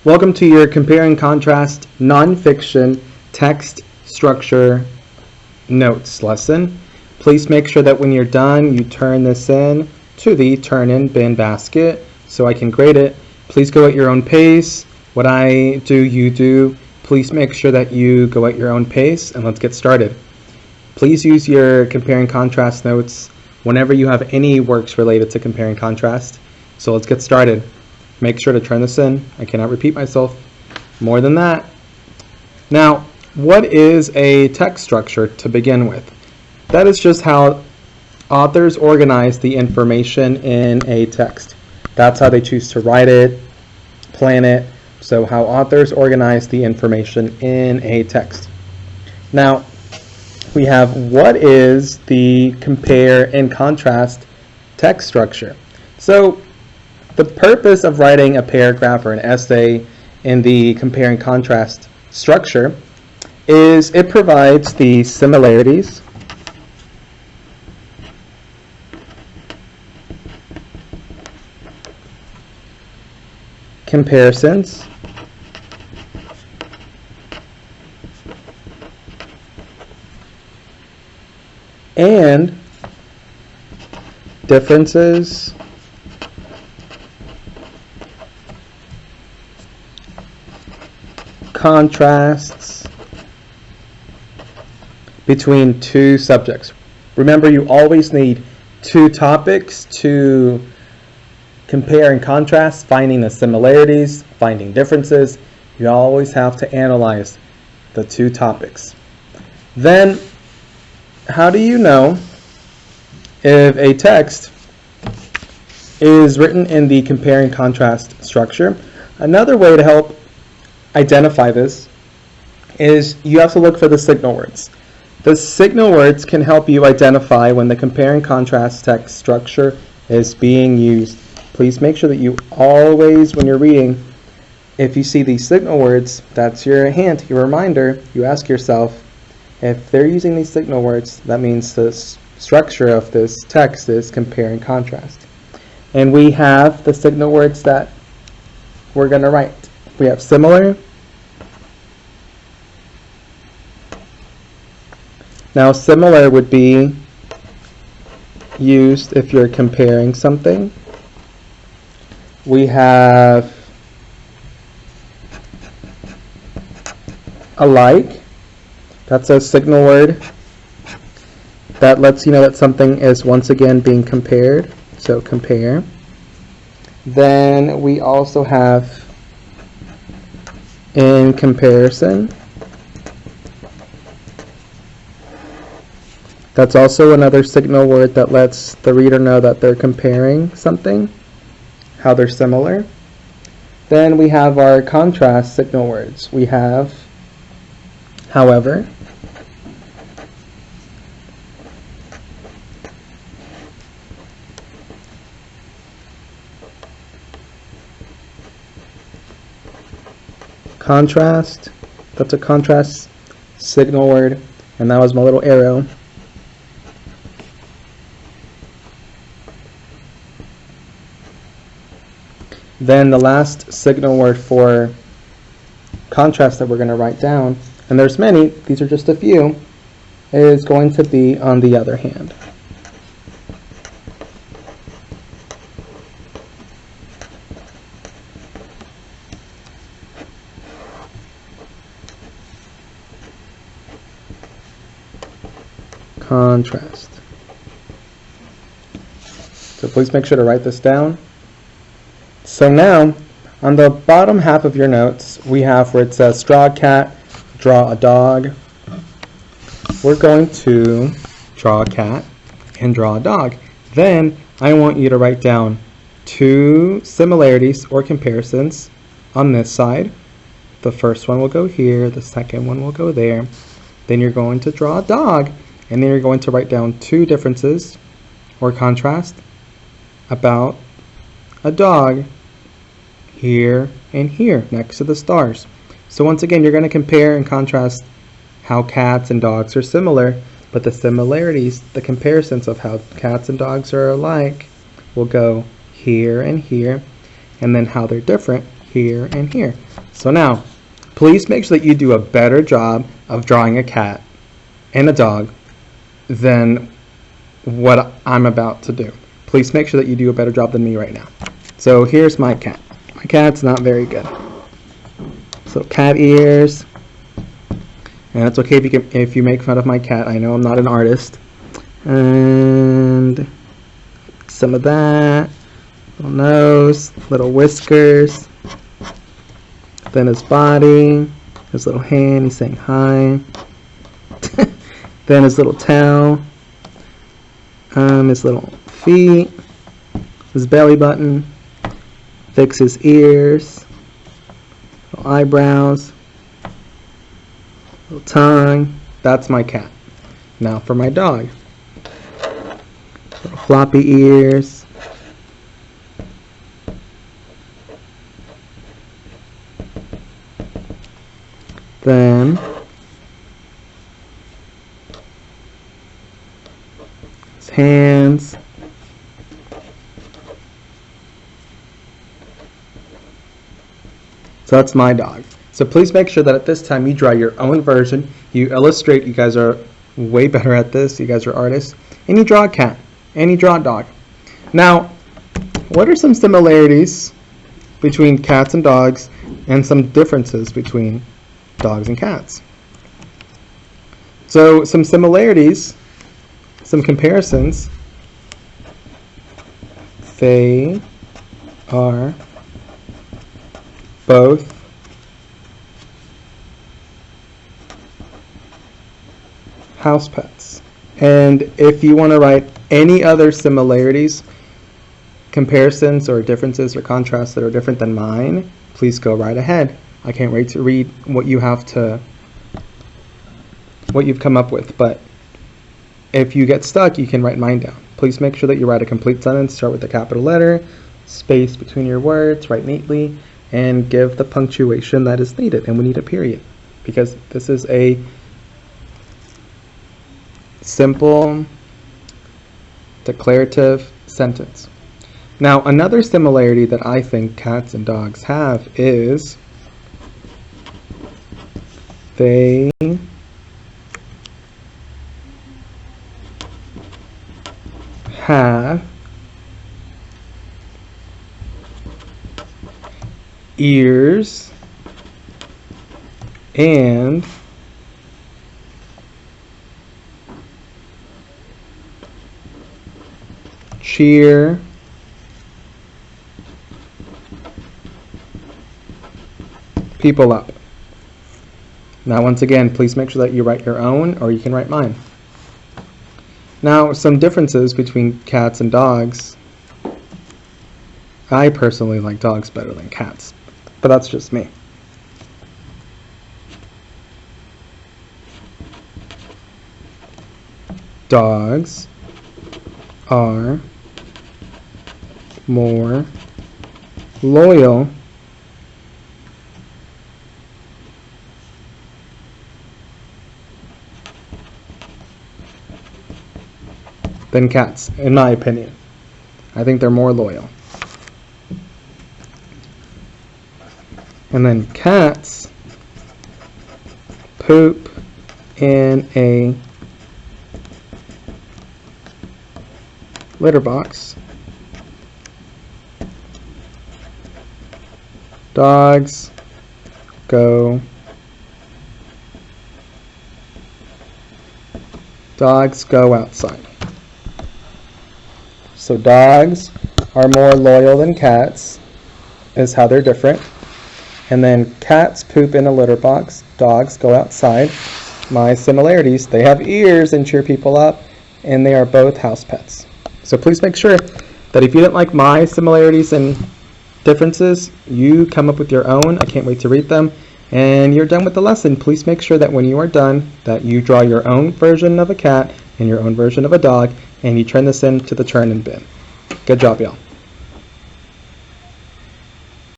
Welcome to your Compare and Contrast Nonfiction Text Structure Notes lesson. Please make sure that when you're done, you turn this in to the turn-in bin basket so I can grade it. Please go at your own pace. What I do, you do. Please make sure that you go at your own pace, and let's get started. Please use your Compare and Contrast notes whenever you have any works related to Compare and Contrast. So let's get started. Make sure to turn this in. I cannot repeat myself more than that. Now, what is a text structure to begin with? That is just how authors organize the information in a text. That's how they choose to write it, plan it. So how authors organize the information in a text. Now, we have what is the compare and contrast text structure. So the purpose of writing a paragraph or an essay in the compare and contrast structure is it provides the similarities, comparisons, and differences contrasts between two subjects. Remember, you always need two topics to compare and contrast, finding the similarities, finding differences. You always have to analyze the two topics. Then, how do you know if a text is written in the compare and contrast structure? Another way to help identify this is you have to look for the signal words. The signal words can help you identify when the compare and contrast text structure is being used. Please make sure that you always, when you're reading, if you see these signal words, that's your hint, your reminder. You ask yourself, if they're using these signal words, that means the structure of this text is compare and contrast. And we have the signal words that we're going to write. We have similar. Now, similar would be used if you're comparing something. We have alike. That's a signal word that lets you know that something is once again being compared. So compare. Then we also have in comparison. That's also another signal word that lets the reader know that they're comparing something, how they're similar. Then we have our contrast signal words. We have however, contrast, that's a contrast signal word, and that was my little arrow. Then the last signal word for contrast that we're going to write down, and there's many, these are just a few, is going to be on the other hand. Contrast. So please make sure to write this down. So now, on the bottom half of your notes, we have where it says draw a cat, draw a dog. We're going to draw a cat and draw a dog. Then I want you to write down two similarities or comparisons on this side. The first one will go here, the second one will go there. Then you're going to draw a dog, and then you're going to write down two differences or contrast about a dog here and here next to the stars. So once again, you're going to compare and contrast how cats and dogs are similar, but the similarities, the comparisons of how cats and dogs are alike will go here and here, and then how they're different here, and here. So now, please make sure that you do a better job of drawing a cat and a dog than what I'm about to do. Please make sure that you do a better job than me right now. So here's my cat. My cat's not very good. So cat ears. And it's okay if you make fun of my cat. I know I'm not an artist. And some of that. Little nose, little whiskers. Then his body, his little hand, he's saying hi. Then his little tail, his little feet, his belly button, fix his ears, little eyebrows, little tongue. That's my cat. Now for my dog. Little floppy ears. Then his hands. So that's my dog. So please make sure that at this time you draw your own version. You illustrate. You guys are way better at this. You guys are artists. And you draw a cat. And you draw a dog. Now, what are some similarities between cats and dogs and some differences between dogs and cats? So some similarities, some comparisons. They are both house pets. And if you want to write any other similarities, comparisons, or differences or contrasts that are different than mine, please go right ahead. I can't wait to read what you've come up with. But if you get stuck, you can write mine down. Please make sure that you write a complete sentence. Start with a capital letter, space between your words, write neatly, and give the punctuation that is needed. And we need a period, because this is a simple declarative sentence. Now, another similarity that I think cats and dogs have is they have ears and cheer people up. Now, once again, please make sure that you write your own, or you can write mine. Now, some differences between cats and dogs. I personally like dogs better than cats, but that's just me. Dogs are more loyal than cats, in my opinion. I think they're more loyal. And then cats poop in a litter box. Dogs go outside. So dogs are more loyal than cats, is how they're different. And then cats poop in a litter box, dogs go outside. My similarities, they have ears and cheer people up, and they are both house pets. So please make sure that if you didn't like my similarities and differences, you come up with your own. I can't wait to read them. And you're done with the lesson. Please make sure that when you are done, that you draw your own version of a cat and your own version of a dog, and you turn this into the turn and bin. Good job, y'all.